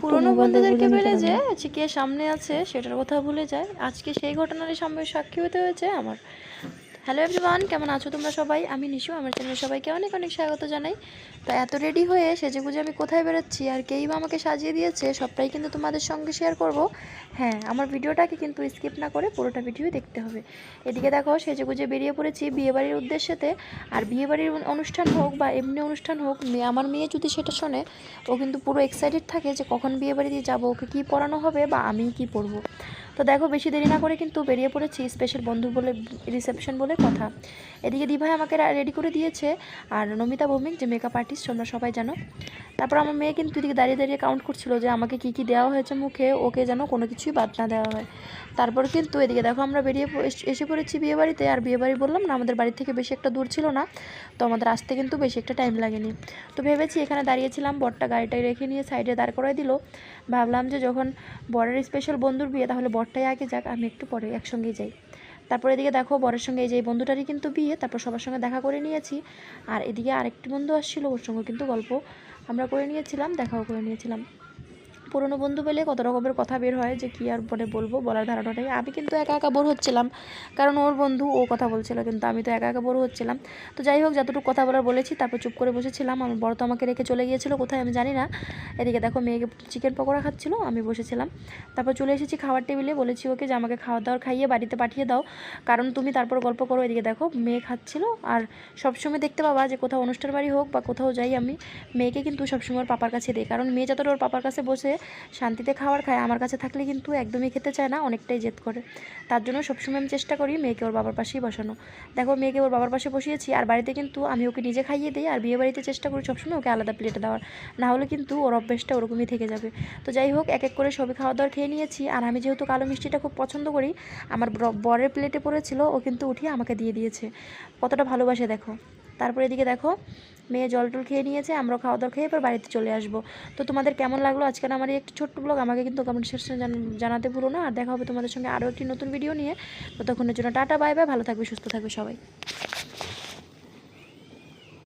পুরনো বন্ধুদেরকে পেলে যে কে সামনে আছে সেটার কথা ভুলে যায়। আজকে সেই ঘটনারই সাক্ষী হতে হয়েছে আমার। হ্যালো এভরিওয়ান, কেমন আছো তোমরা সবাই? আমি নিশু, আমার চ্যানেলে সবাইকে অনেক অনেক স্বাগত জানাই। তো এত রেডি হয়ে সেজেগুজে আমি কোথায় বেরোচ্ছি আর কেই বা আমাকে সাজিয়ে দিয়েছে সবটাই কিন্তু তোমাদের সঙ্গে শেয়ার করব। হ্যাঁ, আমার ভিডিওটাকে কিন্তু স্কিপ না করে পুরোটা ভিডিওই দেখতে হবে। এদিকে দেখো সেজেগুজে বেরিয়ে পড়েছি বিয়েবাড়ির উদ্দেশ্যেতে। আর বিয়েবাড়ির অনুষ্ঠান হোক বা এমনি অনুষ্ঠান হোক, আমার মেয়ে যদি সেটা শোনে, ও কিন্তু পুরো এক্সাইটেড থাকে যে কখন বিয়েবাড়িতে যাবো, ওকে কী পরানো হবে বা আমি কী পরবো। তো দেখো বেশি দেরি না করে কিন্তু বেরিয়ে পড়েছি, স্পেশাল বন্ধু বলে রিসেপশন বলে কথা। এদিকে দিভাই আমাকে রেডি করে দিয়েছে, আর নমিতা ভৌমিক যে মেকআপ আর্টিস্ট তোমরা সবাই জানো। তারপর আমার মেয়ে কিন্তু এদিকে দাঁড়িয়ে দাঁড়িয়ে কাউন্ট করছিল যে আমাকে কী কী দেওয়া হয়েছে মুখে, ওকে যেন কোনো কিছুই বাদ না দেওয়া হয়। তারপর কিন্তু এদিকে দেখো আমরা এসে পড়েছি বিয়েবাড়িতে। আর বিয়েবাড়ি বললাম না, আমাদের বাড়ি থেকে বেশি একটা দূর ছিল না, তো আমাদের আসতে কিন্তু বেশি একটা টাইম লাগেনি। তো ভেবেছি এখানে দাঁড়িয়েছিলাম, বরটা গাড়িটাই রেখে নিয়ে সাইডে দাঁড় করাই দিল। ভাবলাম যে যখন বরের স্পেশাল বন্ধুর বিয়ে, তাহলে বরটাই আগে যাক, আমি একটু পরে একসঙ্গেই যাই। তারপর এদিকে দেখো বরের সঙ্গে এই যে বন্ধুটারই কিন্তু বিয়ে, তারপর সবার সঙ্গে দেখা করে নিয়েছি। আর এদিকে আরেকটি বন্ধু আসছিলো, ওর সঙ্গে কিন্তু গল্প আমরা করে নিয়েছিলাম, দেখাও করে নিয়েছিলাম। পুরনো বন্ধু পেলে কত রকমের কথা বের হয় যে কী আর পরে বলবো, বলার ধারণাটাই। আমি কিন্তু একা একা বোর হচ্ছিলাম, কারণ ওর বন্ধু ও কথা বলছিল, কিন্তু আমি তো একা একা বোর হচ্ছিলাম। তো যাই হোক, যতটুকু কথা বলার বলেছি, তারপর চুপ করে বসেছিলাম। আমার বড় তো আমাকে রেখে চলে গিয়েছিলো কোথায় আমি জানি না। এদিকে দেখো মেয়েকে চিকেন পকোড়া খাচ্ছিল, আমি বসেছিলাম। তারপর চলে এসেছি খাওয়ার টেবিলে, বলেছি ওকে যে আমাকে খাওয়া দাওয়ার খাইয়ে বাড়িতে পাঠিয়ে দাও, কারণ তুমি তারপর গল্প করো। এদিকে দেখো মেয়ে খাচ্ছিল। আর সবসময় দেখতে পাবা যে কোথাও অনুষ্ঠান বাড়ি হোক বা কোথাও যাই, আমি মেয়েকে কিন্তু সবসময় ওর পাপার কাছে দিই, কারণ মেয়ে যতটা ওর পাপার কাছে বসে শান্তিতে খাবার খায়, আমার কাছে থাকলে কিন্তু একদমই খেতে চায় না, অনেকটাই জেদ করে। তার জন্য সবসময় আমি চেষ্টা করি মেয়েকে ওর বাবার পাশেই বসানো। দেখো মেয়েকে ওর বাবার পাশে বসিয়েছি, আর বাড়িতে কিন্তু আমি ওকে নিজে খাইয়ে দিই, আর বিয়ে বাড়িতে চেষ্টা করি সবসময় ওকে আলাদা প্লেটে দেওয়ার, না হলে কিন্তু ওর অভ্যেসটা ওরকমই থেকে যাবে। তো যাই হোক, এক এক করে সবই খাওয়া দাওয়ার খেয়ে নিয়েছি। আর আমি যেহেতু কালো মিষ্টিটা খুব পছন্দ করি, আমার বরের প্লেটে পড়েছিল, ও কিন্তু উঠিয়ে আমাকে দিয়ে দিয়েছে, কতটা ভালোবাসে দেখো। তারপর এদিকে দেখো মেয়ে জল টল খেয়ে নিয়েছে, আমরা খাওয়া দাওয়া খেয়ে এবার বাড়িতে চলে আসবো। তো তোমাদের কেমন লাগলো আজকের আমার এই একটি ছোট্ট ব্লগ, আমাকে কিন্তু কমেন্ট সেকশনে জানাতে ভুলো না। আর দেখা হবে তোমাদের সঙ্গে আরও একটি নতুন ভিডিও নিয়ে। ততক্ষণের জন্য টাটা, বাই বাই, ভালো থাকবে সুস্থ থাকবে সবাই।